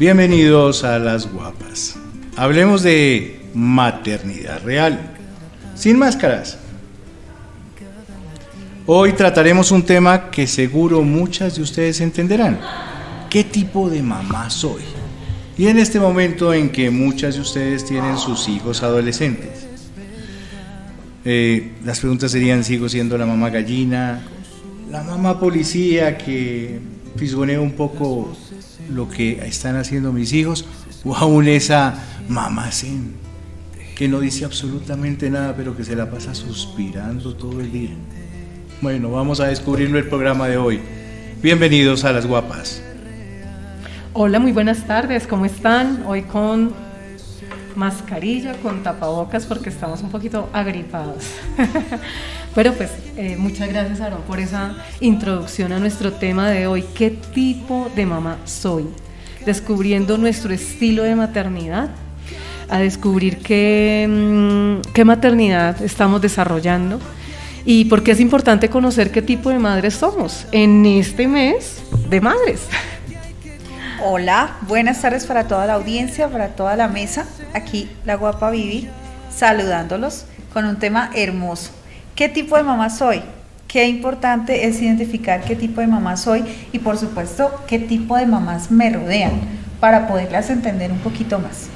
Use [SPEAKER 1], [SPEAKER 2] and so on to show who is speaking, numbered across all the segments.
[SPEAKER 1] Bienvenidos a Las Guapas. Hablemos de maternidad real, sin máscaras. Hoy trataremos un tema que seguro muchas de ustedes entenderán. ¿Qué tipo de mamá soy? Y en este momento en que muchas de ustedes tienen sus hijos adolescentes, las preguntas serían: ¿sigo siendo la mamá gallina, la mamá policía que fisgonea un poco lo que están haciendo mis hijos, o aún esa mamá zen que no dice absolutamente nada pero que se la pasa suspirando todo el día? Bueno, vamos a descubrirlo el programa de hoy. Bienvenidos a Las Guapas.
[SPEAKER 2] Hola, muy buenas tardes, ¿cómo están? Hoy con mascarilla, con tapabocas, porque estamos un poquito agripados. Pero pues, muchas gracias, Aarón, por esa introducción a nuestro tema de hoy. ¿Qué tipo de mamá soy? Descubriendo nuestro estilo de maternidad, a descubrir qué maternidad estamos desarrollando y por qué es importante conocer qué tipo de madres somos en este mes de madres.
[SPEAKER 3] Hola, buenas tardes para toda la audiencia, para toda la mesa. Aquí la guapa Vivi, saludándolos con un tema hermoso. ¿Qué tipo de mamá soy? Qué importante es identificar qué tipo de mamá soy y, por supuesto, qué tipo de mamás me rodean para poderlas entender un poquito más.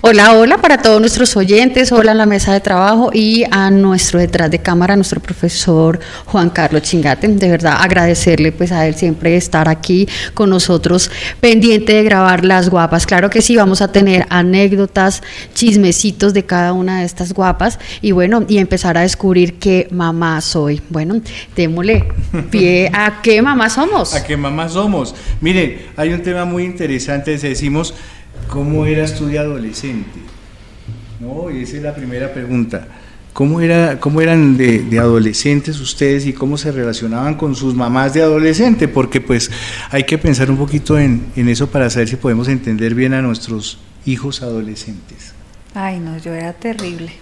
[SPEAKER 4] Hola, hola para todos nuestros oyentes, hola a la mesa de trabajo y a nuestro detrás de cámara, nuestro profesor Juan Carlos Chingate. De verdad agradecerle pues a él siempre estar aquí con nosotros, pendiente de grabar Las Guapas. Claro que sí, vamos a tener anécdotas, chismecitos de cada una de estas guapas y bueno, y empezar a descubrir qué mamá soy. Bueno, démosle pie a qué mamá somos.
[SPEAKER 1] ¿A qué mamá somos? Miren, hay un tema muy interesante, decimos: ¿cómo eras tú de adolescente? No, y esa es la primera pregunta. ¿Cómo eran de adolescentes ustedes y cómo se relacionaban con sus mamás de adolescente? Porque pues hay que pensar un poquito en eso para saber si podemos entender bien a nuestros hijos adolescentes.
[SPEAKER 3] Ay, no, yo era terrible.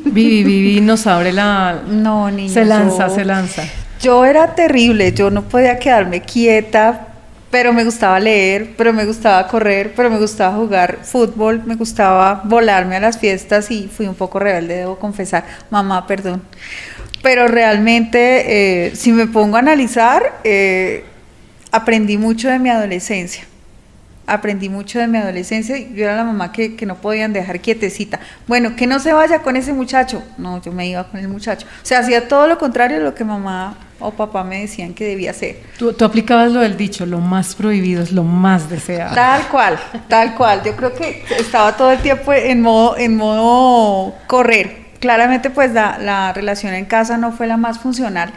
[SPEAKER 2] Vivi nos abre la...
[SPEAKER 3] No, niña.
[SPEAKER 2] Se lanza.
[SPEAKER 3] Yo era terrible, yo no podía quedarme quieta, pero me gustaba leer, pero me gustaba correr, pero me gustaba jugar fútbol, me gustaba volarme a las fiestas y fui un poco rebelde, debo confesar. Mamá, perdón. Pero realmente, si me pongo a analizar, aprendí mucho de mi adolescencia. Yo era la mamá que no podían dejar quietecita. Bueno, que no se vaya con ese muchacho. No, yo me iba con el muchacho. O sea, hacía todo lo contrario de lo que mamá o papá me decían que debía hacer.
[SPEAKER 2] Tú aplicabas lo del dicho: lo más prohibido es lo más deseado.
[SPEAKER 3] Tal cual. Yo creo que estaba todo el tiempo en modo correr. Claramente, pues la relación en casa no fue la más funcional,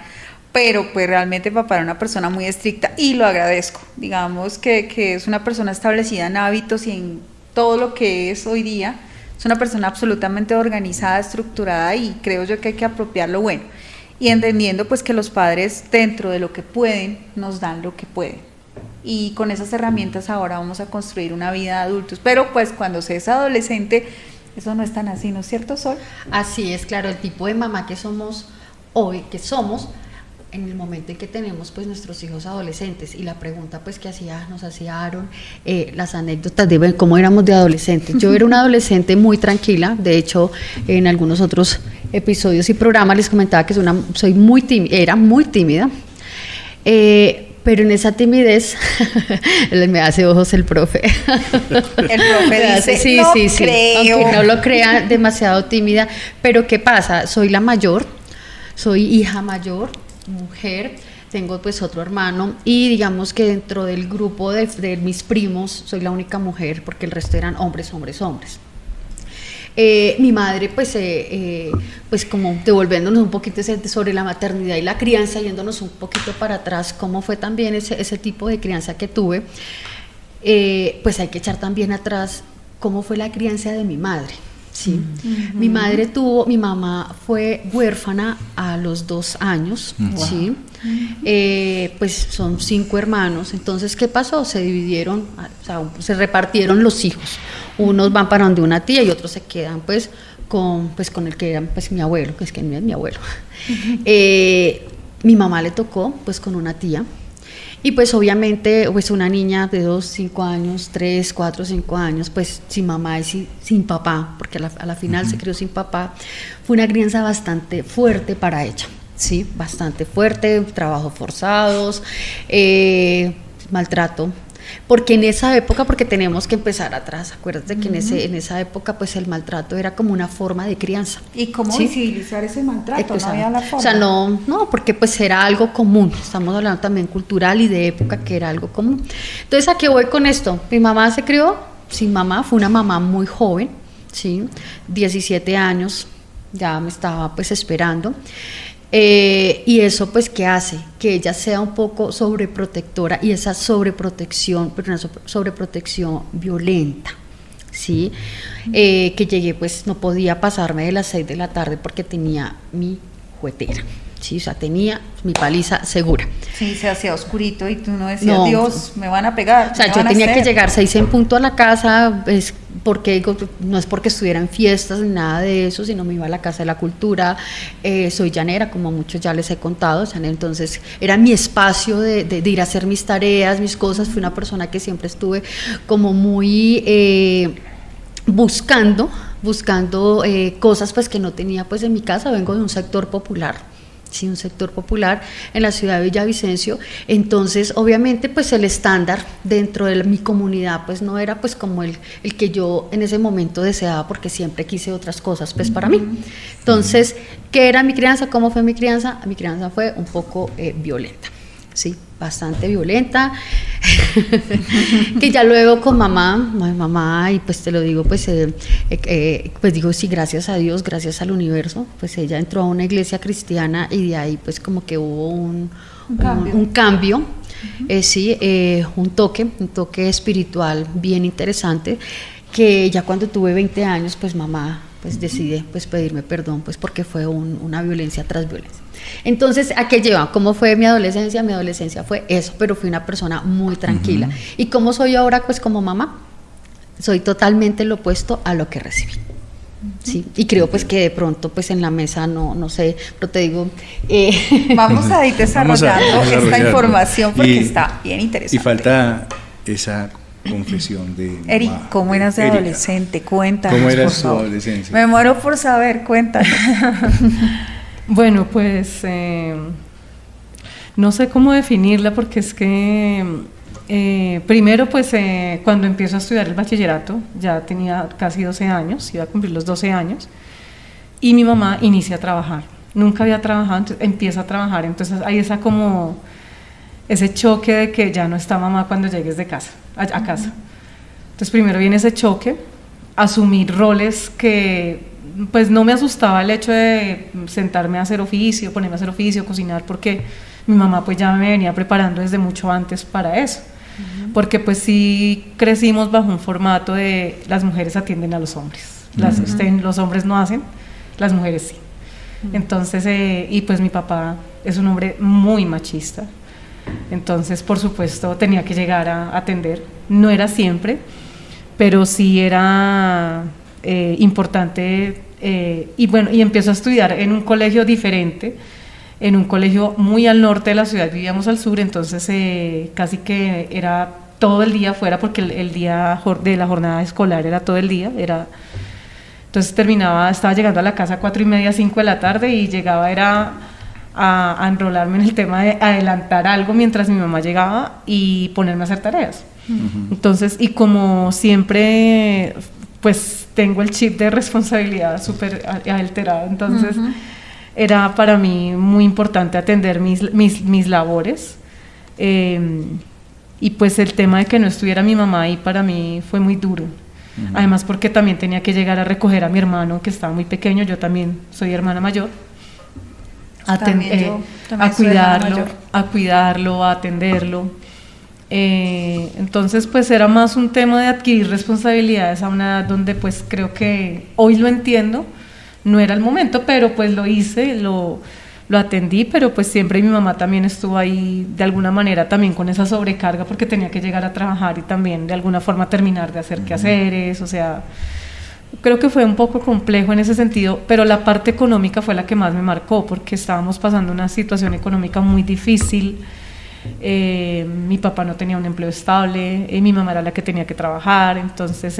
[SPEAKER 3] pero pues realmente papá era una persona muy estricta y lo agradezco. Digamos que es una persona establecida en hábitos y en todo lo que es hoy día. Es una persona absolutamente organizada, estructurada, y creo yo que hay que apropiar lo bueno. Y entendiendo pues que los padres, dentro de lo que pueden, nos dan lo que pueden. Y con esas herramientas ahora vamos a construir una vida de adultos. Pero pues cuando se es adolescente, eso no es tan así, ¿no es cierto, Sol?
[SPEAKER 4] Así es, claro, el tipo de mamá que somos hoy, en el momento en que tenemos pues nuestros hijos adolescentes. Y la pregunta pues que nos hacía Aaron, las anécdotas de cómo éramos de adolescentes. Yo era una adolescente muy tranquila, de hecho en algunos otros episodios y programas les comentaba que era muy tímida, pero en esa timidez me hace ojos el profe.
[SPEAKER 3] El profe dice,
[SPEAKER 4] sí,
[SPEAKER 3] no
[SPEAKER 4] sí,
[SPEAKER 3] creo.
[SPEAKER 4] Aunque no lo crean, demasiado tímida. Pero ¿qué pasa? Soy la mayor, soy hija mayor, mujer, tengo pues otro hermano y digamos que dentro del grupo de mis primos soy la única mujer porque el resto eran hombres. Mi madre pues como devolviéndonos un poquito sobre la maternidad y la crianza, yéndonos un poquito para atrás, cómo fue también ese tipo de crianza que tuve, pues hay que echar también atrás cómo fue la crianza de mi madre. Sí. Uh-huh. Mi mamá fue huérfana a los 2 años, uh-huh. ¿Sí? Pues son 5 hermanos, entonces ¿qué pasó? Se dividieron, se repartieron los hijos, unos van para donde una tía y otros se quedan pues con el que era pues mi abuelo, que es que no es mi abuelo. Uh-huh. Mi mamá le tocó pues con una tía. Y pues obviamente pues una niña de 2, 5 años, 3, 4, 5 años, pues sin mamá y sin papá, porque a la final se crió sin papá, fue una crianza bastante fuerte para ella, sí, bastante fuerte, trabajos forzados, maltrato. Porque en esa época, porque tenemos que empezar atrás, acuérdate que en esa época pues el maltrato era como una forma de crianza.
[SPEAKER 3] ¿Y cómo
[SPEAKER 4] ¿sí?
[SPEAKER 3] visibilizar ese maltrato? No había la forma.
[SPEAKER 4] O sea, no, porque pues era algo común, estamos hablando también cultural y de época que era algo común. Entonces, ¿a qué voy con esto? Mi mamá se crió sin mamá, fue una mamá muy joven, ¿sí? 17 años, ya me estaba pues esperando. Y eso pues ¿qué hace? Que ella sea un poco sobreprotectora y esa sobreprotección, pero una sobreprotección violenta, ¿sí? Que llegué pues no podía pasarme de las 6 de la tarde porque tenía mi juguetera, ¿sí? O sea, tenía mi paliza segura.
[SPEAKER 3] Sí, se hacía oscurito y tú no decías, Dios, me van a pegar.
[SPEAKER 4] O sea, yo tenía que llegar 6 en punto a la casa, porque no es porque estuviera en fiestas ni nada de eso, sino me iba a la Casa de la Cultura. Soy llanera, como muchos ya les he contado, entonces era mi espacio de ir a hacer mis tareas, mis cosas. Fui una persona que siempre estuve como muy buscando cosas pues que no tenía pues en mi casa. Vengo de un sector popular. Sí, un sector popular en la ciudad de Villavicencio, entonces obviamente pues el estándar dentro de mi comunidad pues no era pues como el que yo en ese momento deseaba, porque siempre quise otras cosas pues para mí. Entonces, ¿qué era mi crianza? ¿Cómo fue mi crianza? Mi crianza fue un poco violenta, sí, bastante violenta, que ya luego con mamá, y pues te lo digo, pues digo sí, gracias a Dios, gracias al universo, pues ella entró a una iglesia cristiana y de ahí pues como que hubo un cambio, un toque espiritual bien interesante, que ya cuando tuve 20 años, pues mamá pues decide pues pedirme perdón, pues porque fue una violencia tras violencia. Entonces, ¿a qué lleva? ¿Cómo fue mi adolescencia? Mi adolescencia fue eso, pero fui una persona muy tranquila. ¿Y cómo soy ahora pues como mamá? Soy totalmente lo opuesto a lo que recibí. Sí, y creo pues que de pronto pues en la mesa no sé, pero te digo
[SPEAKER 3] vamos a ir desarrollando esta información porque está bien interesante.
[SPEAKER 1] Y falta esa confesión de
[SPEAKER 3] Eri, ¿cómo eras de adolescente? Cuéntanos.
[SPEAKER 1] ¿Cómo eras tu adolescencia?
[SPEAKER 3] Me muero por saber, cuéntanos.
[SPEAKER 2] Bueno, pues no sé cómo definirla, porque es que primero pues cuando empiezo a estudiar el bachillerato, ya tenía casi 12 años, iba a cumplir los 12 años, y mi mamá inicia a trabajar. Nunca había trabajado, entonces empieza a trabajar, entonces hay ese choque de que ya no está mamá cuando llegues de casa, a casa. Entonces primero viene ese choque, asumir roles que pues no me asustaba el hecho de sentarme a hacer oficio, ponerme a hacer oficio, cocinar, porque mi mamá pues ya me venía preparando desde mucho antes para eso, porque pues sí crecimos bajo un formato de las mujeres atienden a los hombres, los hombres no hacen, las mujeres sí. Entonces, y pues mi papá es un hombre muy machista, entonces por supuesto tenía que llegar a atender, no era siempre, pero sí era importante. Y bueno, y empiezo a estudiar en un colegio diferente, en un colegio muy al norte de la ciudad, vivíamos al sur, entonces casi que era todo el día afuera, porque el día de la jornada escolar era todo el día, entonces estaba llegando a la casa a 4:30, 5 de la tarde, y llegaba a enrolarme en el tema de adelantar algo mientras mi mamá llegaba y ponerme a hacer tareas. Entonces, y como siempre pues tengo el chip de responsabilidad súper alterado, entonces era para mí muy importante atender mis labores, y pues el tema de que no estuviera mi mamá ahí para mí fue muy duro, además porque también tenía que llegar a recoger a mi hermano que estaba muy pequeño, yo también soy hermana mayor, a cuidarlo, a atenderlo. Entonces pues era más un tema de adquirir responsabilidades a una edad donde pues creo que hoy lo entiendo, no era el momento, pero pues lo hice, lo atendí, pero pues siempre mi mamá también estuvo ahí de alguna manera también con esa sobrecarga, porque tenía que llegar a trabajar y también de alguna forma terminar de hacer quehaceres, o sea, creo que fue un poco complejo en ese sentido, pero la parte económica fue la que más me marcó, porque estábamos pasando una situación económica muy difícil. Mi papá no tenía un empleo estable, mi mamá era la que tenía que trabajar, entonces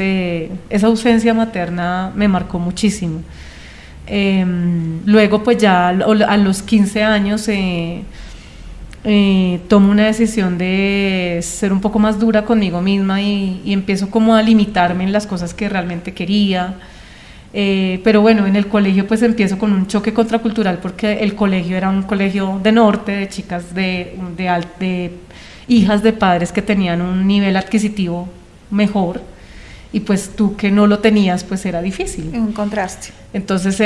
[SPEAKER 2] esa ausencia materna me marcó muchísimo. Luego pues ya a los 15 años tomo una decisión de ser un poco más dura conmigo misma y empiezo como a limitarme en las cosas que realmente quería. Pero bueno, en el colegio pues empiezo con un choque contracultural porque el colegio era un colegio de norte, de chicas de hijas de padres que tenían un nivel adquisitivo mejor, y pues tú que no lo tenías pues era difícil.
[SPEAKER 3] Un contraste.
[SPEAKER 2] Entonces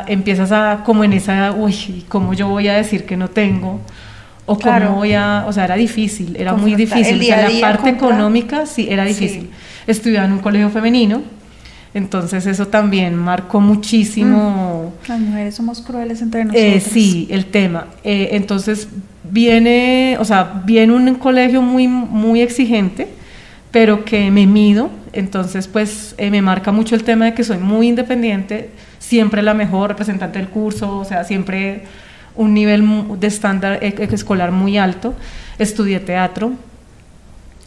[SPEAKER 2] empiezas a como en esa, uy, ¿cómo yo voy a decir que no tengo? O
[SPEAKER 3] Claro.
[SPEAKER 2] cómo o sea, era difícil, era muy
[SPEAKER 3] Confrontar
[SPEAKER 2] difícil.
[SPEAKER 3] el día a
[SPEAKER 2] O sea,
[SPEAKER 3] día
[SPEAKER 2] la parte
[SPEAKER 3] contra-
[SPEAKER 2] económica sí era difícil.
[SPEAKER 3] Sí.
[SPEAKER 2] Estudiaba en un colegio femenino, entonces eso también marcó muchísimo.
[SPEAKER 3] Las mujeres somos crueles entre nosotros.
[SPEAKER 2] Sí, el tema. Entonces viene un colegio muy, muy exigente, pero que me mido, entonces pues me marca mucho el tema de que soy muy independiente, siempre la mejor representante del curso, o sea, siempre un nivel de estándar escolar muy alto. Estudié teatro,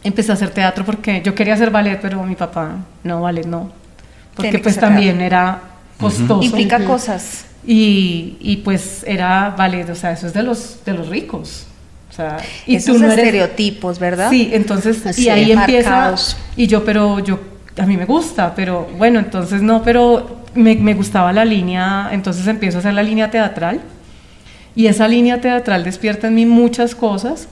[SPEAKER 2] empecé a hacer teatro porque yo quería hacer ballet, pero mi papá, no, ballet no, porque
[SPEAKER 3] Tiene que
[SPEAKER 2] pues
[SPEAKER 3] ser
[SPEAKER 2] también
[SPEAKER 3] teatro.
[SPEAKER 2] era costoso.
[SPEAKER 3] Implica cosas.
[SPEAKER 2] Y pues era ballet, o sea, eso es de los ricos. O sea, y
[SPEAKER 3] Esos
[SPEAKER 2] tú no eres,
[SPEAKER 3] estereotipos, ¿verdad?
[SPEAKER 2] Sí, entonces,
[SPEAKER 4] Así
[SPEAKER 2] y ahí
[SPEAKER 3] es,
[SPEAKER 2] empieza,
[SPEAKER 3] marcados.
[SPEAKER 2] y yo, a mí me gusta, pero bueno, entonces no, pero me gustaba la línea, entonces empiezo a hacer la línea teatral, y esa línea teatral despierta en mí muchas cosas,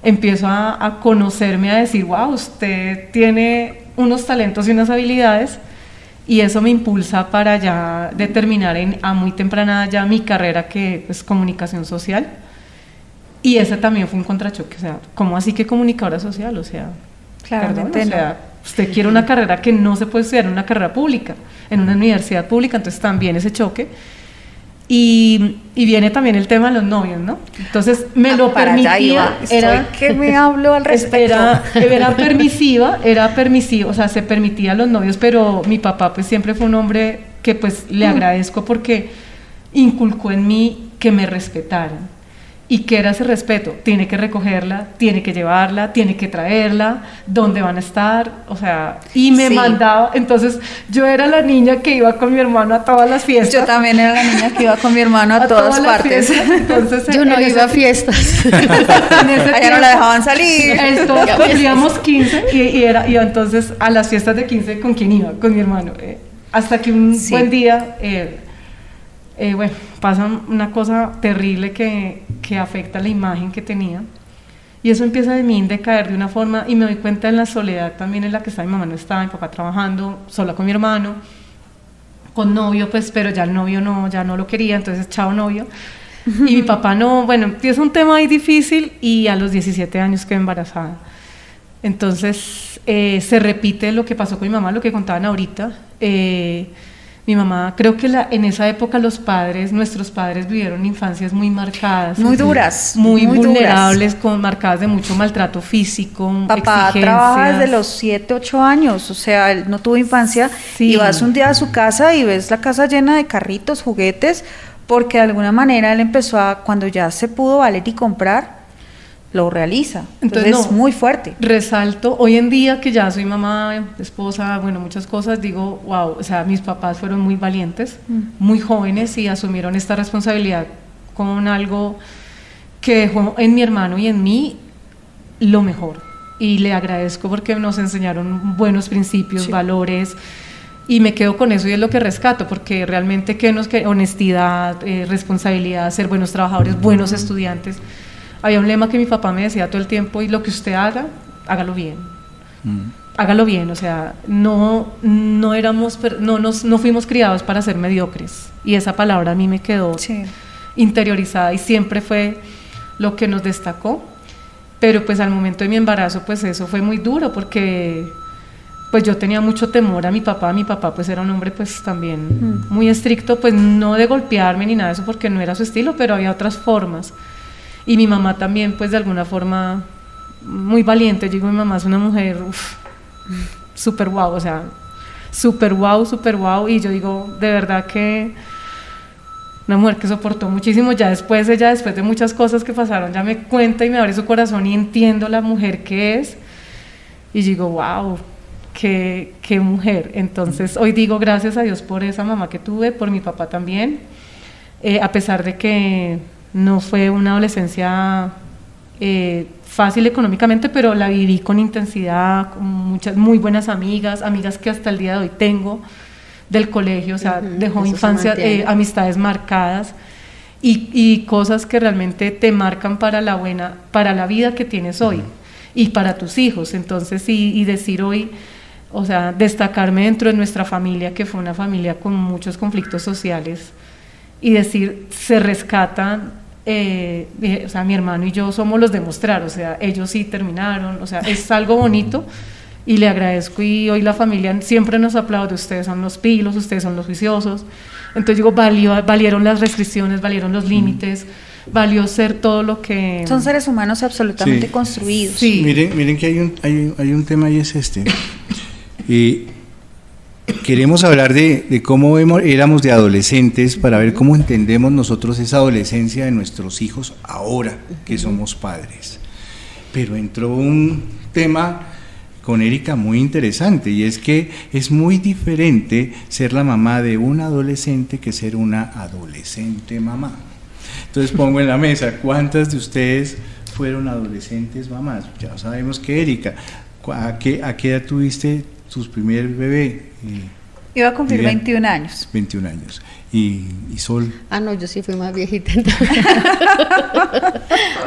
[SPEAKER 2] empiezo a conocerme, a decir, wow, usted tiene unos talentos y unas habilidades, y eso me impulsa para ya determinar a muy temprana edad ya mi carrera, que es comunicación social. Y ese también fue un contrachoque, o sea, ¿cómo así que comunicadora social? O sea,
[SPEAKER 3] Claramente
[SPEAKER 2] perdón, o sea,
[SPEAKER 3] no.
[SPEAKER 2] usted quiere una carrera que no se puede estudiar en una carrera pública, en una universidad pública, entonces también ese choque. Y viene también el tema de los novios, ¿no? Entonces me lo
[SPEAKER 3] Para allá iba.
[SPEAKER 2] permitía,
[SPEAKER 3] Estoy que me hablo al respecto.
[SPEAKER 2] era permisivo, o sea, se permitía a los novios, pero mi papá pues siempre fue un hombre que pues le agradezco porque inculcó en mí que me respetaran. ¿Y qué era ese respeto? Tiene que recogerla, tiene que llevarla, tiene que traerla, dónde van a estar, o sea, y me
[SPEAKER 3] Sí.
[SPEAKER 2] mandaba, entonces yo era la niña que iba con mi hermano a todas las fiestas.
[SPEAKER 3] Yo también era la niña que iba con mi hermano a todas
[SPEAKER 2] las
[SPEAKER 3] partes.
[SPEAKER 2] fiestas, entonces,
[SPEAKER 4] Yo no
[SPEAKER 2] en
[SPEAKER 4] iba a
[SPEAKER 2] ese-
[SPEAKER 4] fiestas.
[SPEAKER 2] en ese
[SPEAKER 3] Allá no
[SPEAKER 2] tiempo-
[SPEAKER 3] la dejaban salir.
[SPEAKER 2] esto, cumplíamos 15 y entonces a las fiestas de 15, ¿con quién iba? Con mi hermano. Hasta que un
[SPEAKER 3] Sí.
[SPEAKER 2] buen día, bueno, pasa una cosa terrible que afecta la imagen que tenía. Y eso empieza de mí a decaer de una forma, y me doy cuenta en la soledad también en la que estaba. Mi mamá no estaba, mi papá trabajando, sola con mi hermano, con novio, pues, pero ya el novio ya no lo quería, entonces chao novio. Y mi papá no, bueno, empieza un tema ahí difícil, y a los 17 años quedé embarazada. Entonces se repite lo que pasó con mi mamá, lo que contaban ahorita. Mi mamá, creo que en esa época nuestros padres vivieron infancias muy marcadas.
[SPEAKER 3] Muy duras,
[SPEAKER 2] muy
[SPEAKER 3] muy
[SPEAKER 2] vulnerables, marcadas de mucho maltrato físico,
[SPEAKER 3] Papá
[SPEAKER 2] exigencias.
[SPEAKER 3] trabaja desde los 7, 8 años, o sea, él no tuvo infancia.
[SPEAKER 2] Sí.
[SPEAKER 3] Y vas un día a su casa y ves la casa llena de carritos, juguetes, porque de alguna manera él empezó cuando ya se pudo valer y comprar, lo realiza. Entonces
[SPEAKER 2] no,
[SPEAKER 3] es muy fuerte.
[SPEAKER 2] Resalto, hoy en día que ya soy mamá, esposa, bueno, muchas cosas, digo, wow, o sea, mis papás fueron muy valientes, muy jóvenes, y asumieron esta responsabilidad con algo que dejó en mi hermano y en mí lo mejor. Y le agradezco porque nos enseñaron buenos principios,
[SPEAKER 3] Sí.
[SPEAKER 2] valores, y me quedo con eso, y es lo que rescato, porque realmente honestidad, responsabilidad, ser buenos trabajadores, buenos estudiantes. Había un lema que mi papá me decía todo el tiempo: y lo que usted haga, hágalo bien. Hágalo bien, o sea, no fuimos criados para ser mediocres, y esa palabra a mí me quedó
[SPEAKER 3] Sí.
[SPEAKER 2] interiorizada, y siempre fue lo que nos destacó. Pero pues al momento de mi embarazo, pues eso fue muy duro, porque pues yo tenía mucho temor a mi papá pues era un hombre pues también muy estricto, pues no de golpearme ni nada de eso, porque no era su estilo, pero había otras formas. Y mi mamá también, pues de alguna forma muy valiente. Yo digo, mi mamá es una mujer súper guau, o sea, súper guau, y yo digo, de verdad que una mujer que soportó muchísimo. Ya después de muchas cosas que pasaron, ya me cuenta y me abre su corazón y entiendo la mujer que es, y digo, wow, qué mujer. Entonces hoy digo gracias a Dios por esa mamá que tuve, por mi papá también, a pesar de que no fue una adolescencia fácil económicamente, pero la viví con intensidad, con muchas muy buenas amigas que hasta el día de hoy tengo del colegio, o sea, dejó infancia, amistades marcadas y cosas que realmente te marcan para la vida que tienes hoy y para tus hijos. Entonces, y decir hoy, o sea, destacarme dentro de nuestra familia, que fue una familia con muchos conflictos sociales, y decir, se rescatan, o sea, mi hermano y yo somos los de mostrar, o sea, ellos sí terminaron, o sea, es algo bonito. Y le agradezco, y hoy la familia siempre nos aplaude, ustedes son los pilos, ustedes son los juiciosos. Entonces digo, valieron las restricciones, valieron los límites, valió ser todo lo que...
[SPEAKER 3] Son seres humanos absolutamente construidos.
[SPEAKER 1] Sí. Miren que hay un tema, y es este. Y queremos hablar de cómo éramos de adolescentes, para ver cómo entendemos nosotros esa adolescencia de nuestros hijos ahora que somos padres. Pero entró un tema con Erika muy interesante, y es que es muy diferente ser la mamá de un adolescente que ser una adolescente mamá. Entonces pongo en la mesa, ¿cuántas de ustedes fueron adolescentes mamás? Ya sabemos que Erika, ¿a qué edad tuviste tu primer bebé?
[SPEAKER 3] Iba a cumplir 21 años.
[SPEAKER 1] 21 años. ¿Y Sol?
[SPEAKER 4] No, yo sí fui más viejita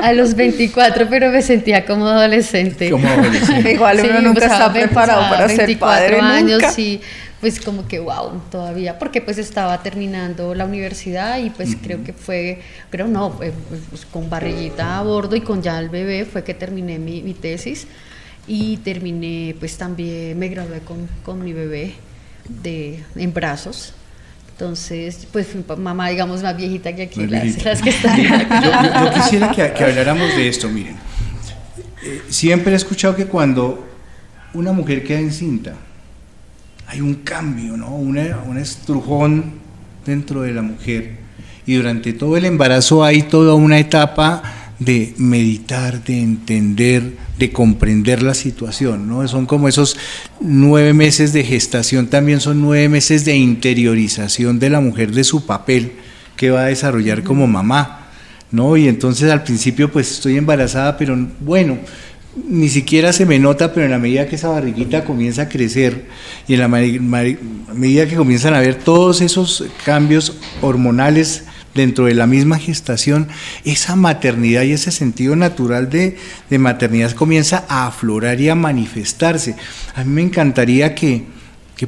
[SPEAKER 4] a los 24, pero me sentía como adolescente.
[SPEAKER 3] Igual uno nunca está preparado para ser padre.
[SPEAKER 4] 24 años,
[SPEAKER 3] nunca.
[SPEAKER 4] Sí, pues como que wow, todavía, porque pues estaba terminando la universidad y pues pues, con barriguita a bordo y con ya el bebé fue que terminé mi tesis, y terminé, pues también me gradué con mi bebé en brazos. Entonces, pues fui mamá, digamos, más viejita que aquí, las que están aquí.
[SPEAKER 1] Yo quisiera que habláramos de esto. Miren, siempre he escuchado que cuando una mujer queda encinta, hay un cambio, ¿no? Un estrujón dentro de la mujer, y durante todo el embarazo hay toda una etapa de meditar, de entender, de comprender la situación, ¿no? Son como esos 9 meses de gestación, también son 9 meses de interiorización de la mujer de su papel que va a desarrollar como mamá, ¿no? Y entonces al principio pues estoy embarazada, pero bueno, ni siquiera se me nota, pero en la medida que esa barriguita comienza a crecer, y en la medida que comienzan a haber todos esos cambios hormonales dentro de la misma gestación, esa maternidad y ese sentido natural de maternidad comienza a aflorar y a manifestarse. A mí me encantaría que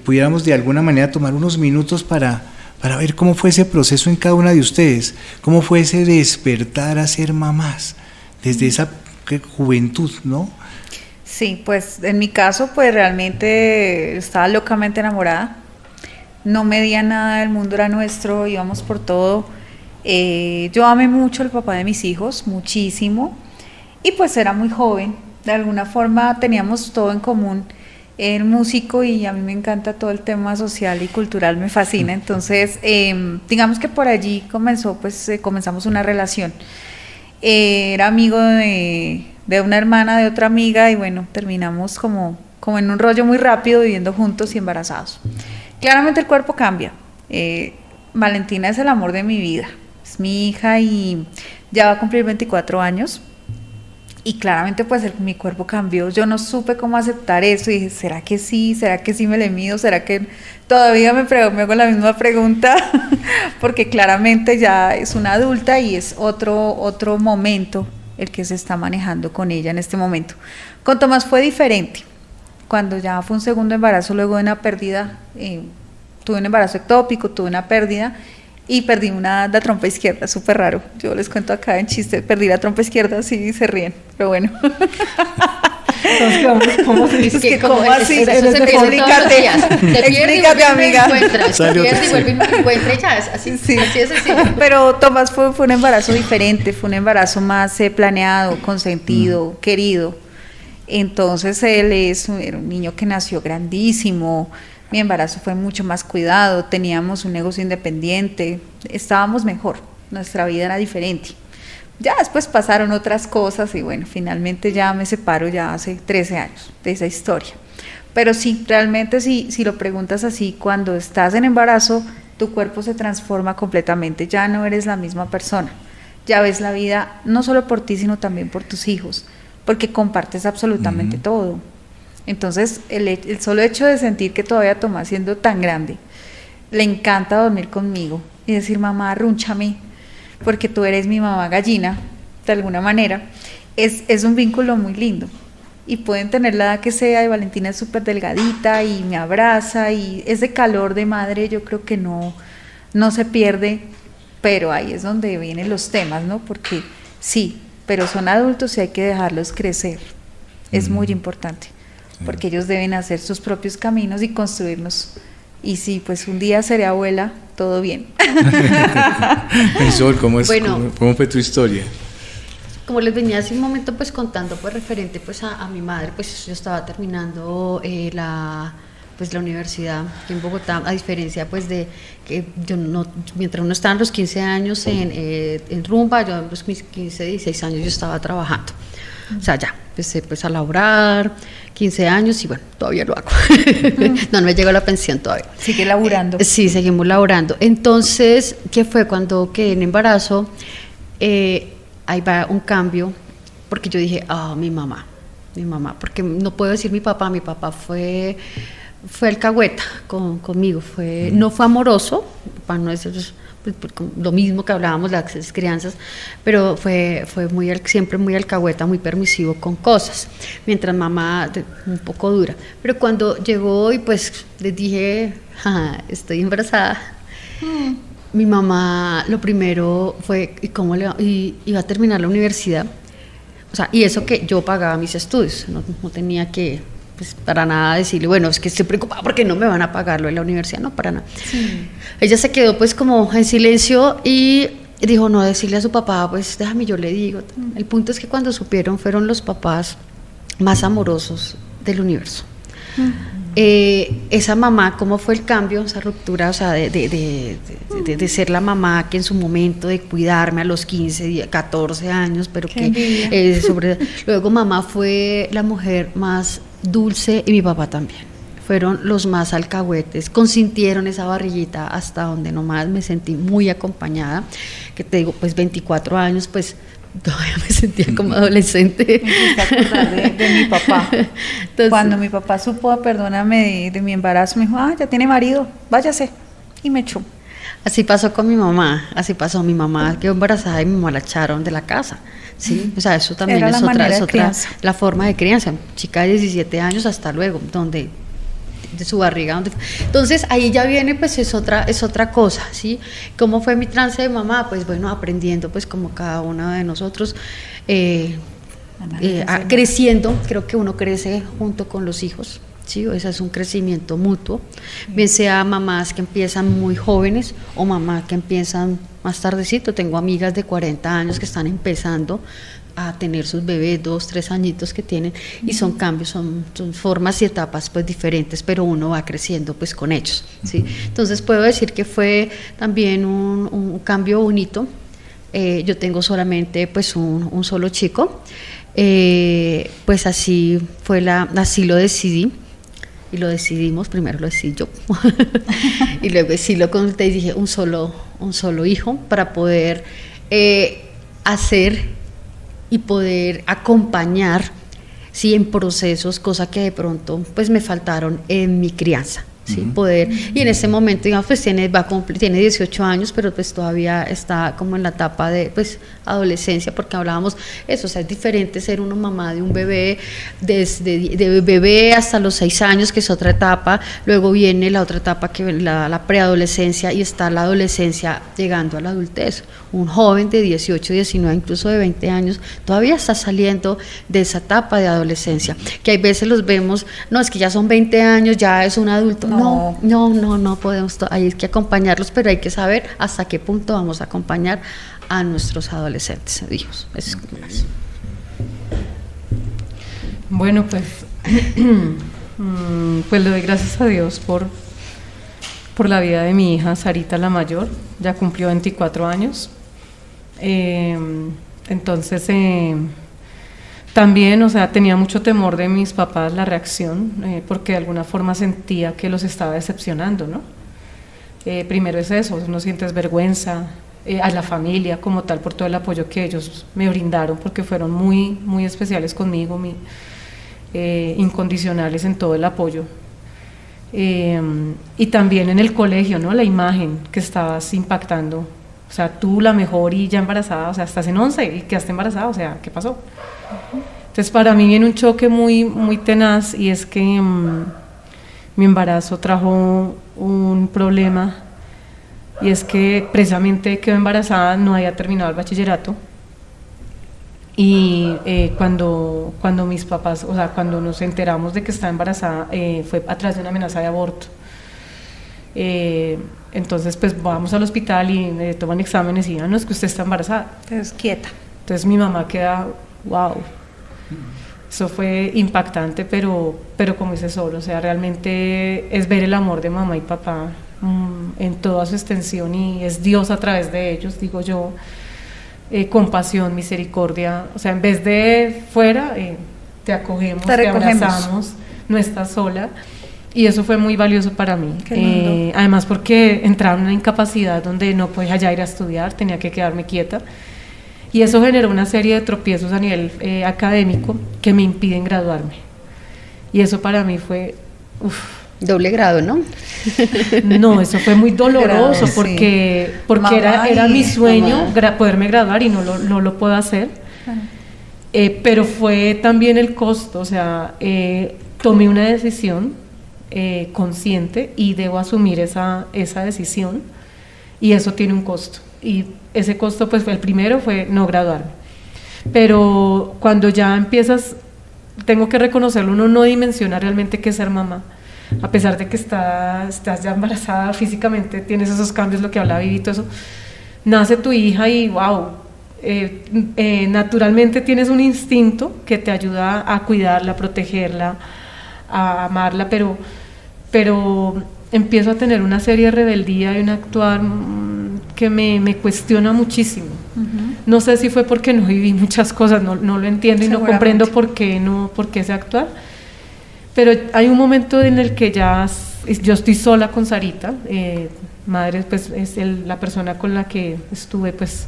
[SPEAKER 1] pudiéramos de alguna manera tomar unos minutos para ver cómo fue ese proceso en cada una de ustedes, cómo fue ese despertar a ser mamás, desde esa juventud, ¿no?
[SPEAKER 3] Sí, pues en mi caso, pues realmente estaba locamente enamorada, no medía nada, el mundo era nuestro, íbamos por todo. Yo amé mucho al papá de mis hijos, muchísimo, y pues era muy joven, de alguna forma teníamos todo en común, el músico, y a mí me encanta todo el tema social y cultural, me fascina. Entonces digamos que por allí comenzamos una relación. Era amigo de una hermana de otra amiga, y bueno, terminamos como en un rollo muy rápido, viviendo juntos y embarazados. Claramente el cuerpo cambia. Valentina es el amor de mi vida, es mi hija, y ya va a cumplir 24 años, y claramente pues mi cuerpo cambió. Yo no supe cómo aceptar eso, y dije, ¿será que sí me le mido? ¿Será que todavía me hago la misma pregunta? Porque claramente ya es una adulta y es otro momento el que se está manejando con ella en este momento. Con Tomás fue diferente. Cuando ya fue un segundo embarazo, luego de una pérdida, tuve un embarazo ectópico, tuve una pérdida y perdí la trompa izquierda, súper raro. Yo les cuento acá en chiste, perdí la trompa izquierda, sí se ríen, pero bueno.
[SPEAKER 2] Entonces, ¿cómo se dice?
[SPEAKER 3] Es que ¿cómo así?
[SPEAKER 4] Eso se pierde todos los días. Te pierdes y vuelves y me encuentras. Te pierdes y vuelves y me encuentras, y ya es así.
[SPEAKER 3] Sí.
[SPEAKER 4] Así es así.
[SPEAKER 3] Pero Tomás fue un embarazo diferente, fue un embarazo más planeado, consentido, querido. Entonces él era un niño que nació grandísimo, Mi embarazo fue mucho más cuidado, teníamos un negocio independiente, estábamos mejor, nuestra vida era diferente. Ya después pasaron otras cosas y bueno, finalmente ya me separo ya hace 13 años de esa historia. Pero sí, realmente si lo preguntas así, cuando estás en embarazo, tu cuerpo se transforma completamente, ya no eres la misma persona, ya ves la vida no solo por ti, sino también por tus hijos, porque compartes absolutamente todo. Entonces, el solo hecho de sentir que todavía Tomás, siendo tan grande, le encanta dormir conmigo y decir, mamá, arrúnchame, porque tú eres mi mamá gallina, de alguna manera, es un vínculo muy lindo. Y pueden tener la edad que sea, y Valentina es súper delgadita y me abraza, y ese calor de madre yo creo que no se pierde, pero ahí es donde vienen los temas, ¿no? Porque sí, pero son adultos y hay que dejarlos crecer, es muy importante, porque ellos deben hacer sus propios caminos y construirnos. Y sí, pues un día seré abuela, todo bien.
[SPEAKER 1] Sol, ¿cómo fue tu historia?
[SPEAKER 4] Como les venía hace un momento pues contando pues referente pues a mi madre, pues yo estaba terminando la universidad aquí en Bogotá, a diferencia pues de que yo no, mientras uno estaba en los 15 años en rumba, yo en los 15, 16 años yo estaba trabajando. O sea, ya empecé pues a laburar, 15 años y bueno, todavía lo hago. No me llegó la pensión todavía.
[SPEAKER 3] ¿Sigue laburando?
[SPEAKER 4] Sí, seguimos laburando. Entonces, ¿qué fue cuando quedé en embarazo? Ahí va un cambio, porque yo dije, mi mamá, porque no puedo decir mi papá fue alcahueta conmigo, no fue amoroso, para no decir lo mismo que hablábamos de las crianzas, pero fue siempre muy alcahueta, muy permisivo con cosas, mientras mamá un poco dura. Pero cuando llegó y pues les dije, estoy embarazada, mi mamá lo primero fue, ¿y iba a terminar la universidad? O sea, y eso que yo pagaba mis estudios, no tenía que, pues, para nada decirle, bueno, es que estoy preocupada porque no me van a pagarlo en la universidad, no, para nada. Sí. Ella se quedó pues como en silencio y dijo, no, decirle a su papá, pues déjame, yo le digo. El punto es que cuando supieron fueron los papás más amorosos del universo. Esa mamá, ¿cómo fue el cambio, esa ruptura, o sea, de ser la mamá que en su momento de cuidarme a los 15, 14 años, pero luego mamá fue la mujer más dulce y mi papá también, fueron los más alcahuetes, consintieron esa barriguita hasta donde nomás me sentí muy acompañada, que te digo, pues 24 años, pues todavía me sentía como adolescente.
[SPEAKER 3] Me hiciste acordar de mi papá. Entonces, cuando mi papá supo, perdóname, de mi embarazo, me dijo, ya tiene marido, váyase, y me echó.
[SPEAKER 4] Así pasó con mi mamá, mi mamá quedó embarazada y mi mamá la echaron de la casa, ¿sí? O sea, eso también es otra, la forma de crianza, chica de 17 años, hasta luego, donde de su barriga, entonces ahí ya viene, pues es otra cosa, ¿sí? ¿Cómo fue mi trance de mamá? Pues bueno, aprendiendo, pues como cada uno de nosotros, creciendo, creo que uno crece junto con los hijos, ¿sí? Ese es un crecimiento mutuo, bien sea mamás que empiezan muy jóvenes o mamás que empiezan más tardecito. Tengo amigas de 40 años que están empezando a tener sus bebés, 2, 3 añitos que tienen, y son cambios, son formas y etapas pues diferentes, pero uno va creciendo pues con ellos, ¿sí? Entonces puedo decir que fue también un cambio bonito. Yo tengo solamente pues un solo chico, pues así lo decidí. Y lo decidimos, primero lo decidí yo y luego sí lo conté y dije un solo hijo para poder hacer y poder acompañar, sí, en procesos, cosas que de pronto pues me faltaron en mi crianza, sí, poder, y en ese momento, digamos, pues tiene 18 años, pero pues todavía está como en la etapa de pues adolescencia, porque hablábamos eso, o sea, es diferente ser una mamá de un bebé, desde de bebé hasta los 6 años, que es otra etapa, luego viene la otra etapa que la preadolescencia, y está la adolescencia llegando a la adultez. Un joven de 18, 19, incluso de 20 años, todavía está saliendo de esa etapa de adolescencia, que hay veces los vemos, no, es que ya son 20 años, ya es un adulto. No podemos, hay que acompañarlos, pero hay que saber hasta qué punto vamos a acompañar a nuestros adolescentes, hijos. Eso es como eso.
[SPEAKER 2] Bueno, pues Pues le doy gracias a Dios por la vida de mi hija Sarita, la mayor. Ya cumplió 24 años. Entonces, también, o sea, tenía mucho temor de mis papás la reacción, porque de alguna forma sentía que los estaba decepcionando, ¿no? Primero es eso, no sientes vergüenza, a la familia como tal por todo el apoyo que ellos me brindaron, porque fueron muy, muy especiales conmigo, incondicionales en todo el apoyo. Y también en el colegio, ¿no? La imagen que estabas impactando, o sea, tú la mejor y ya embarazada, o sea, estás en 11 y quedaste embarazada, o sea, ¿qué pasó? Entonces para mí viene un choque muy, muy tenaz, y es que mi embarazo trajo un problema, y es que precisamente quedó embarazada, no había terminado el bachillerato, y cuando mis papás, o sea, cuando nos enteramos de que estaba embarazada, fue a través de una amenaza de aborto. Entonces pues vamos al hospital y me toman exámenes y no, es que usted está embarazada.
[SPEAKER 3] Entonces quieta.
[SPEAKER 2] Entonces mi mamá queda, wow, eso fue impactante, pero como dice Sol, o sea, realmente es ver el amor de mamá y papá en toda su extensión, y es Dios a través de ellos, digo yo, compasión, misericordia, o sea, en vez de fuera, te acogemos, te abrazamos, no estás sola. Y eso fue muy valioso para mí, además porque entraba en una incapacidad donde no podía ya ir a estudiar, tenía que quedarme quieta, y eso generó una serie de tropiezos a nivel académico que me impiden graduarme, y eso para mí fue
[SPEAKER 4] doble grado, ¿no?
[SPEAKER 2] No, eso fue muy doloroso, porque era mi sueño poderme graduar y no lo puedo hacer. Pero fue también el costo, o sea, tomé una decisión consciente y debo asumir esa decisión, y eso tiene un costo, y ese costo pues el primero fue no graduarme, pero cuando ya empiezas, tengo que reconocerlo, uno no dimensiona realmente qué es ser mamá, a pesar de que estás ya embarazada físicamente, tienes esos cambios, lo que hablaba Vivi, todo eso, nace tu hija y wow, naturalmente tienes un instinto que te ayuda a cuidarla, a protegerla, a amarla, pero empiezo a tener una serie de rebeldía y un actuar que me cuestiona muchísimo. No sé si fue porque no viví muchas cosas, no lo entiendo y no comprendo por qué ese actuar, pero hay un momento en el que ya yo estoy sola con Sarita, madre pues es la persona con la que estuve, pues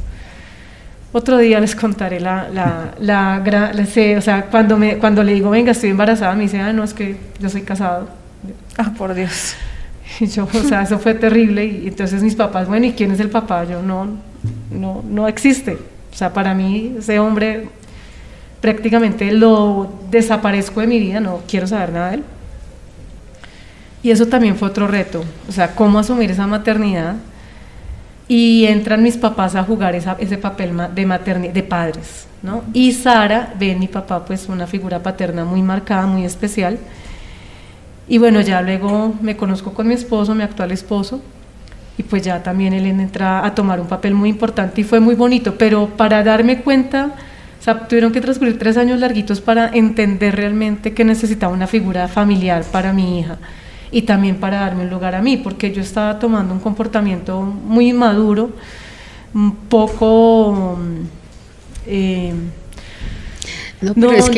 [SPEAKER 2] otro día les contaré o sea, cuando le digo venga estoy embarazada, me dice no, es que yo soy casado.
[SPEAKER 3] Por Dios.
[SPEAKER 2] Y yo, o sea, eso fue terrible, y entonces mis papás, bueno, ¿y quién es el papá? Yo no existe, o sea, para mí ese hombre prácticamente lo desaparezco de mi vida, no quiero saber nada de él. Y eso también fue otro reto, o sea, cómo asumir esa maternidad, y entran mis papás a jugar ese papel de padres, ¿no? Y Sara ve en mi papá pues una figura paterna muy marcada, muy especial. Y bueno, ya luego me conozco con mi esposo, mi actual esposo, y pues ya también él entra a tomar un papel muy importante, y fue muy bonito, pero para darme cuenta, o sea, tuvieron que transcurrir 3 años larguitos para entender realmente que necesitaba una figura familiar para mi hija, y también para darme un lugar a mí, porque yo estaba tomando un comportamiento muy inmaduro, un poco...
[SPEAKER 4] pero es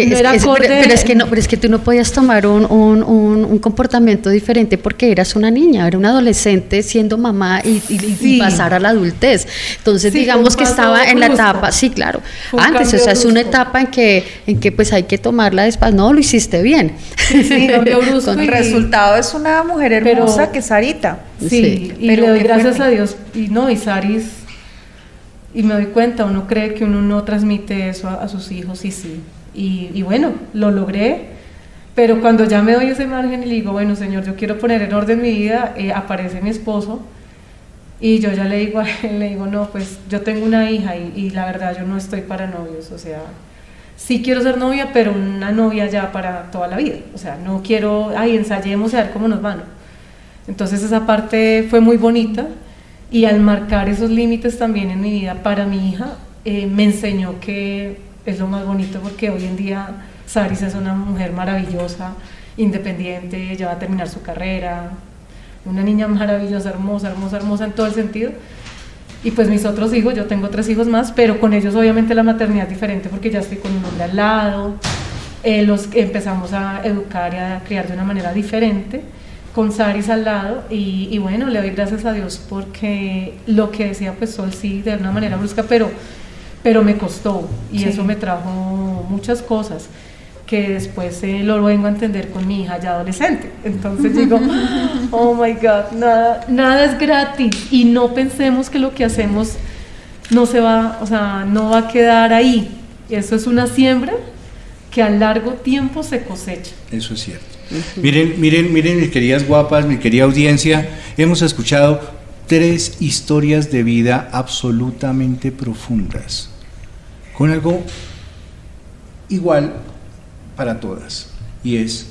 [SPEAKER 4] que tú no podías tomar un comportamiento diferente porque eras una niña, era una adolescente siendo mamá y pasar a la adultez. Entonces digamos que estaba en la etapa, sí, claro, antes, o sea, es una etapa en que pues hay que tomarla despacio. No, lo hiciste bien.
[SPEAKER 3] Sí, brusco, el resultado es una mujer hermosa que es Sarita.
[SPEAKER 2] Sí, y le doy gracias a Dios, y Saris, y me doy cuenta, uno cree que uno no transmite eso a sus hijos, y sí. Y bueno, lo logré, pero cuando ya me doy ese margen y le digo, bueno, Señor, yo quiero poner en orden mi vida, aparece mi esposo, y yo ya le digo a él, no, pues yo tengo una hija, y la verdad yo no estoy para novios, o sea, sí quiero ser novia, pero una novia ya para toda la vida, o sea, no quiero, ensayemos a ver cómo nos van. Entonces esa parte fue muy bonita, y al marcar esos límites también en mi vida para mi hija, me enseñó que es lo más bonito, porque hoy en día Saris es una mujer maravillosa, independiente, ya va a terminar su carrera, una niña maravillosa, hermosa, hermosa, hermosa en todo el sentido. Y pues mis otros hijos, yo tengo 3 hijos más, pero con ellos obviamente la maternidad es diferente porque ya estoy con un hombre al lado, los empezamos a educar y a criar de una manera diferente, con Saris al lado, y bueno, le doy gracias a Dios porque lo que decía pues Sol sí, de una manera brusca, pero me costó, y sí, eso me trajo muchas cosas que después lo vengo a entender con mi hija ya adolescente. Entonces digo, oh my God, nada es gratis, y no pensemos que lo que hacemos no va a quedar ahí. Eso es una siembra que a largo tiempo se cosecha.
[SPEAKER 1] Eso es cierto. Miren, mis queridas guapas, mi querida audiencia, hemos escuchado 3 historias de vida absolutamente profundas, con algo igual para todas, y es: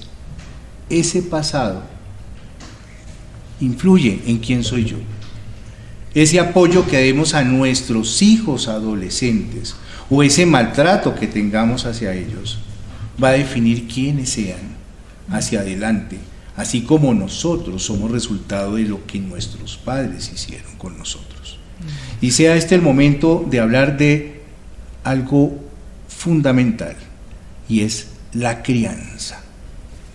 [SPEAKER 1] ese pasado influye en quién soy yo. Ese apoyo que demos a nuestros hijos adolescentes o ese maltrato que tengamos hacia ellos va a definir quiénes sean hacia adelante, así como nosotros somos resultado de lo que nuestros padres hicieron con nosotros. Y sea este el momento de hablar de algo fundamental, y es la crianza.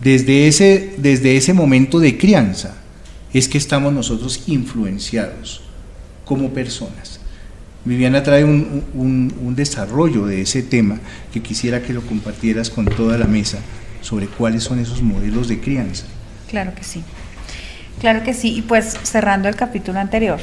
[SPEAKER 1] Desde ese momento de crianza es que estamos nosotros influenciados como personas. Viviana trae un desarrollo de ese tema que quisiera que lo compartieras con toda la mesa, sobre cuáles son esos modelos de crianza.
[SPEAKER 3] Claro que sí, y pues cerrando el capítulo anterior,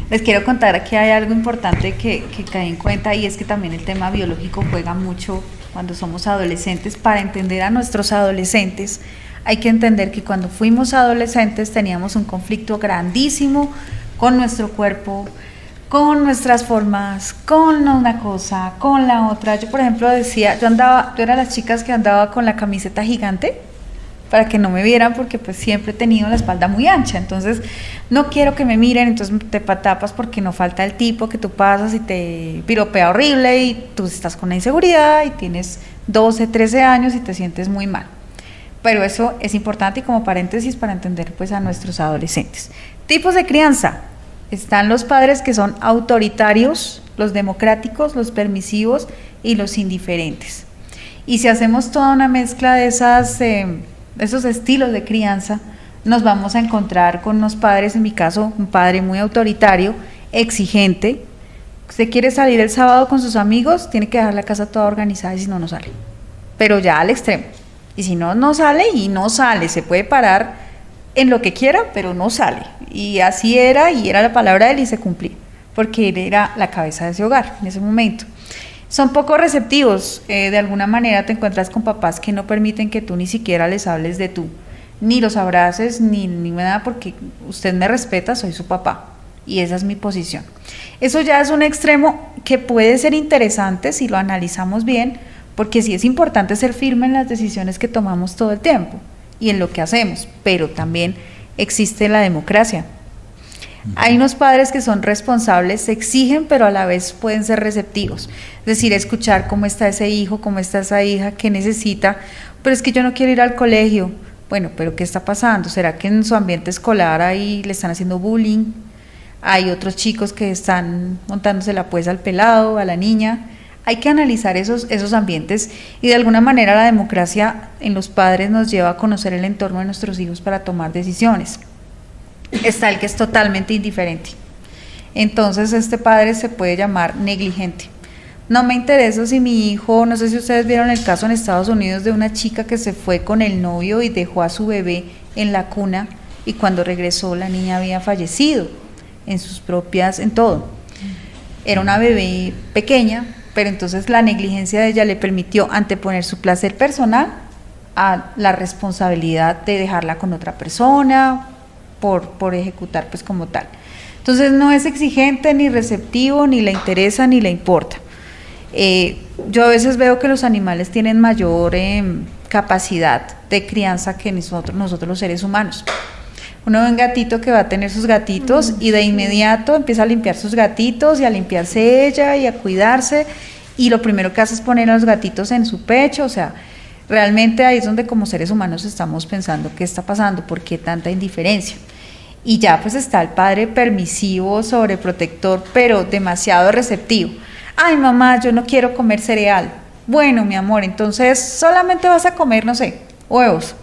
[SPEAKER 3] les quiero contar que hay algo importante que caí en cuenta, y es que también el tema biológico juega mucho cuando somos adolescentes. Para entender a nuestros adolescentes hay que entender que cuando fuimos adolescentes teníamos un conflicto grandísimo con nuestro cuerpo, con nuestras formas, con una cosa, con la otra. Yo, por ejemplo, decía, yo era las chicas que andaba con la camiseta gigante para que no me vieran, porque pues siempre he tenido la espalda muy ancha, entonces no quiero que me miren, entonces te tapas porque no falta el tipo que tú pasas y te piropea horrible y tú estás con la inseguridad y tienes 12, 13 años y te sientes muy mal. Pero eso es importante, y como paréntesis para entender pues a nuestros adolescentes. Tipos de crianza: están los padres que son autoritarios, los democráticos, los permisivos y los indiferentes. Y si hacemos toda una mezcla de esos estilos de crianza, nos vamos a encontrar con unos padres, en mi caso, un padre muy autoritario, exigente. Usted quiere salir el sábado con sus amigos, tiene que dejar la casa toda organizada, y si no, no sale. Pero ya al extremo. Y si no, no sale, y no sale. Se puede parar en lo que quiera, pero no sale. Y así era, y era la palabra de él, y se cumplía, porque él era la cabeza de ese hogar en ese momento. Son poco receptivos, de alguna manera te encuentras con papás que no permiten que tú ni siquiera les hables de tú, ni los abraces, ni nada, porque usted me respeta, soy su papá, y esa es mi posición. Eso ya es un extremo que puede ser interesante si lo analizamos bien, porque sí es importante ser firme en las decisiones que tomamos todo el tiempo y en lo que hacemos, pero también existe la democracia. Hay unos padres que son responsables, se exigen, pero a la vez pueden ser receptivos, es decir, escuchar cómo está ese hijo, cómo está esa hija, qué necesita. Pero es que yo no quiero ir al colegio. Bueno, pero ¿qué está pasando? ¿Será que en su ambiente escolar ahí le están haciendo bullying? Hay otros chicos que están montándosela pues al pelado, a la niña. Hay que analizar esos ambientes, y de alguna manera la democracia en los padres nos lleva a conocer el entorno de nuestros hijos para tomar decisiones. Está el que es totalmente indiferente. Entonces este padre se puede llamar negligente. No me interesa si mi hijo, no sé si ustedes vieron el caso en Estados Unidos de una chica que se fue con el novio y dejó a su bebé en la cuna, y cuando regresó la niña había fallecido en todo. Era una bebé pequeña, pero entonces la negligencia de ella le permitió anteponer su placer personal a la responsabilidad de dejarla con otra persona por ejecutar pues como tal. Entonces no es exigente, ni receptivo, ni le interesa, ni le importa. Yo a veces veo que los animales tienen mayor capacidad de crianza que nosotros los seres humanos. Uno ve un gatito que va a tener sus gatitos y de inmediato empieza a limpiar sus gatitos y a limpiarse ella y a cuidarse, y lo primero que hace es poner a los gatitos en su pecho, o sea, Realmente ahí es donde como seres humanos estamos pensando qué está pasando, por qué tanta indiferencia. Y ya pues está el padre permisivo, sobreprotector, pero demasiado receptivo. Ay, mamá, yo no quiero comer cereal. Bueno, mi amor, entonces solamente vas a comer, no sé, huevos,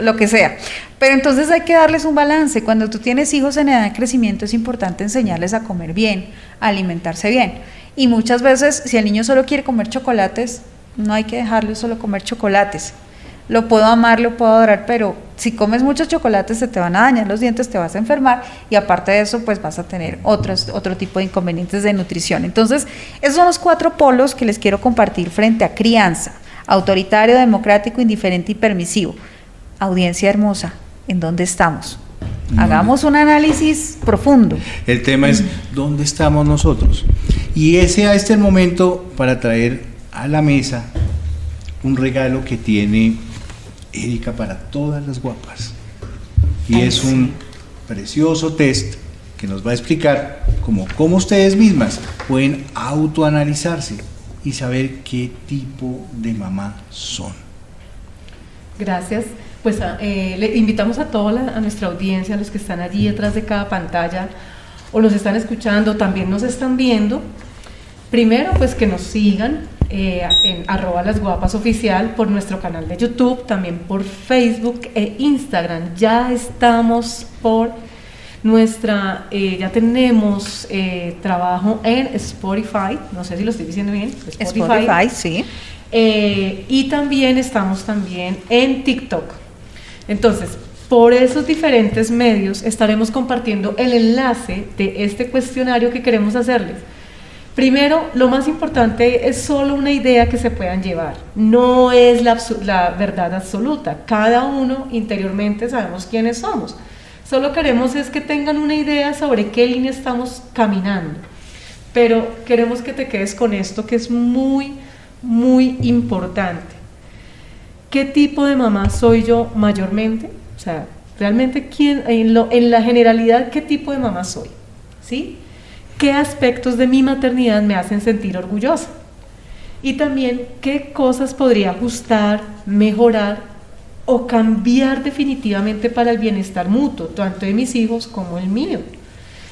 [SPEAKER 3] lo que sea. Pero entonces hay que darles un balance. Cuando tú tienes hijos en edad de crecimiento es importante enseñarles a comer bien, a alimentarse bien. Y muchas veces, si el niño solo quiere comer chocolates, no hay que dejarlo solo comer chocolates. Lo puedo amar, lo puedo adorar, pero si comes muchos chocolates se te van a dañar los dientes, te vas a enfermar y aparte de eso pues vas a tener otro tipo de inconvenientes de nutrición. Entonces, esos son los 4 polos que les quiero compartir frente a crianza: autoritario, democrático, indiferente y permisivo. Audiencia hermosa, ¿en dónde estamos? Hagamos un análisis profundo.
[SPEAKER 1] El tema es ¿dónde estamos nosotros? Y ese es el momento para traer a la mesa un regalo que tiene Erika para todas las guapas. Y es un precioso test que nos va a explicar cómo ustedes mismas pueden autoanalizarse y saber qué tipo de mamá son.
[SPEAKER 2] Gracias. Pues le invitamos a a nuestra audiencia, a los que están allí detrás de cada pantalla o nos están escuchando, también nos están viendo. Primero, pues que nos sigan en @lasguapasoficial por nuestro canal de YouTube, también por Facebook e Instagram. Ya estamos por ya tenemos trabajo en Spotify, no sé si lo estoy diciendo bien.
[SPEAKER 3] Spotify, sí.
[SPEAKER 2] Y también estamos en TikTok. Entonces, por esos diferentes medios estaremos compartiendo el enlace de este cuestionario que queremos hacerles. Primero, lo más importante es solo una idea que se puedan llevar, no es la verdad absoluta, cada uno interiormente sabemos quiénes somos, solo queremos es que tengan una idea sobre qué línea estamos caminando, pero queremos que te quedes con esto que es muy, muy importante. ¿Qué tipo de mamá soy yo mayormente? O sea, realmente en la generalidad, ¿qué tipo de mamá soy? ¿Sí? ¿Qué aspectos de mi maternidad me hacen sentir orgullosa? Y también, ¿qué cosas podría ajustar, mejorar o cambiar definitivamente para el bienestar mutuo, tanto de mis hijos como el mío?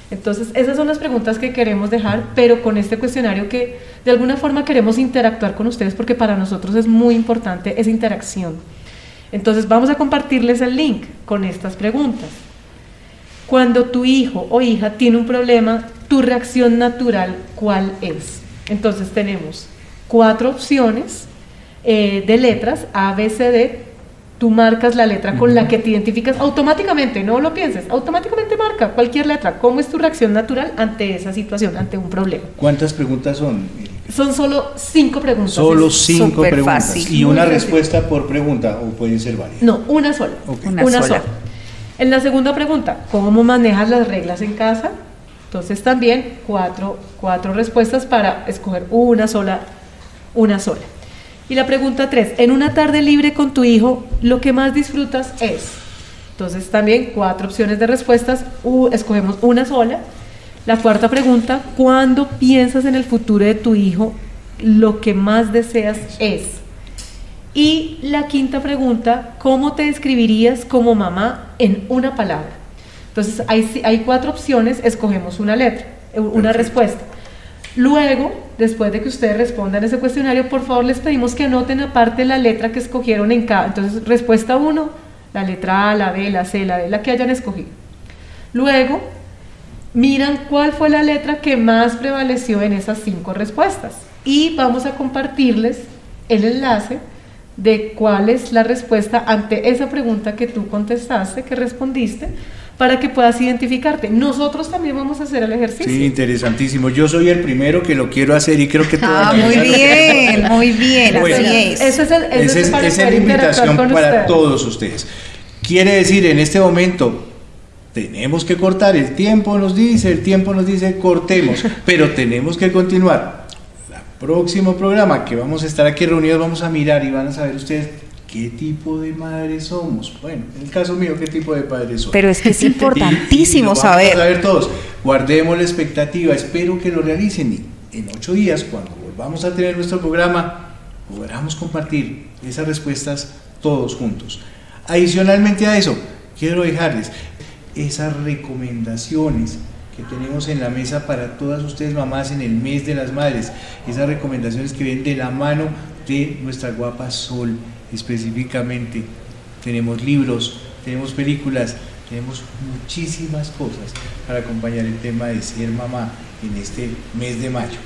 [SPEAKER 2] Entonces, esas son las preguntas que queremos dejar, pero con este cuestionario que de alguna forma queremos interactuar con ustedes porque para nosotros es muy importante esa interacción. Entonces, vamos a compartirles el link con estas preguntas. Cuando tu hijo o hija tiene un problema, tu reacción natural, ¿cuál es? Entonces, tenemos 4 opciones de letras, A, B, C, D. Tú marcas la letra con la que te identificas automáticamente, no lo pienses, automáticamente marca cualquier letra. ¿Cómo es tu reacción natural ante esa situación, ante un problema?
[SPEAKER 1] ¿Cuántas preguntas son?
[SPEAKER 2] Son solo 5 preguntas.
[SPEAKER 1] Solo 5 preguntas.
[SPEAKER 3] Fácil.
[SPEAKER 1] ¿Y una respuesta por pregunta o pueden ser varias?
[SPEAKER 2] No, una sola.
[SPEAKER 1] Okay.
[SPEAKER 3] Una sola.
[SPEAKER 2] En la segunda pregunta, ¿cómo manejas las reglas en casa? Entonces también 4 respuestas para escoger una sola. Y la pregunta 3, en una tarde libre con tu hijo, lo que más disfrutas es. Entonces también 4 opciones de respuestas, escogemos una sola. La 4ª pregunta, ¿cuándo piensas en el futuro de tu hijo, lo que más deseas es? Y la 5ª pregunta, ¿cómo te describirías como mamá en una palabra? Entonces hay 4 opciones, escogemos una letra, una respuesta. Luego, después de que ustedes respondan ese cuestionario, por favor les pedimos que anoten aparte la letra que escogieron en cada. Entonces, respuesta 1, la letra A, la B, la C, la D, la que hayan escogido. Luego, miran cuál fue la letra que más prevaleció en esas 5 respuestas. Y vamos a compartirles el enlace de cuál es la respuesta ante esa pregunta que tú contestaste, que respondiste, para que puedas identificarte. Nosotros también vamos a hacer el ejercicio.
[SPEAKER 1] Sí, interesantísimo. Yo soy el primero que lo quiero hacer y creo que todas
[SPEAKER 3] muy bien,
[SPEAKER 1] bueno,
[SPEAKER 3] así es.
[SPEAKER 1] Esa es la invitación para todos ustedes. Quiere decir, en este momento tenemos que cortar, el tiempo nos dice cortemos, pero tenemos que continuar. El próximo programa que vamos a estar aquí reunidos, vamos a mirar y van a saber ustedes ¿qué tipo de madres somos? Bueno, en el caso mío, ¿qué tipo de padres soy?
[SPEAKER 3] Pero es que es importantísimo saber.
[SPEAKER 1] Vamos a saber todos. Guardemos la expectativa, espero que lo realicen y en 8 días, cuando volvamos a tener nuestro programa, podamos compartir esas respuestas todos juntos. Adicionalmente a eso, quiero dejarles esas recomendaciones que tenemos en la mesa para todas ustedes mamás en el mes de las madres, esas recomendaciones que vienen de la mano de nuestra guapa Sol específicamente. Tenemos libros, tenemos películas, tenemos muchísimas cosas para acompañar el tema de ser mamá en este mes de mayo.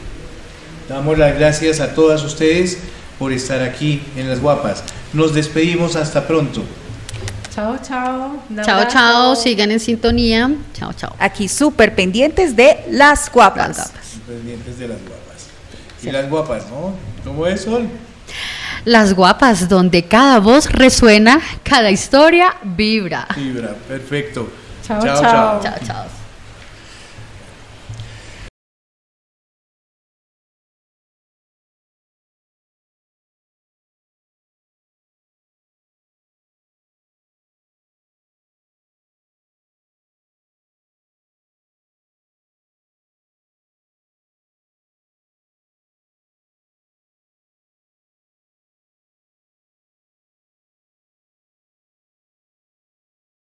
[SPEAKER 1] Damos las gracias a todas ustedes por estar aquí en Las Guapas. Nos despedimos, hasta pronto.
[SPEAKER 2] Chao, chao.
[SPEAKER 4] Chao, chao, sigan en sintonía. Chao, chao.
[SPEAKER 3] Aquí súper pendientes de Las Guapas.
[SPEAKER 1] Pendientes de Las Guapas. Y Las Guapas, ¿no? ¿Cómo es, Sol?
[SPEAKER 4] Las Guapas, donde cada voz resuena, cada historia vibra.
[SPEAKER 1] Vibra, perfecto.
[SPEAKER 2] Chao, chao.
[SPEAKER 4] Chao, chao.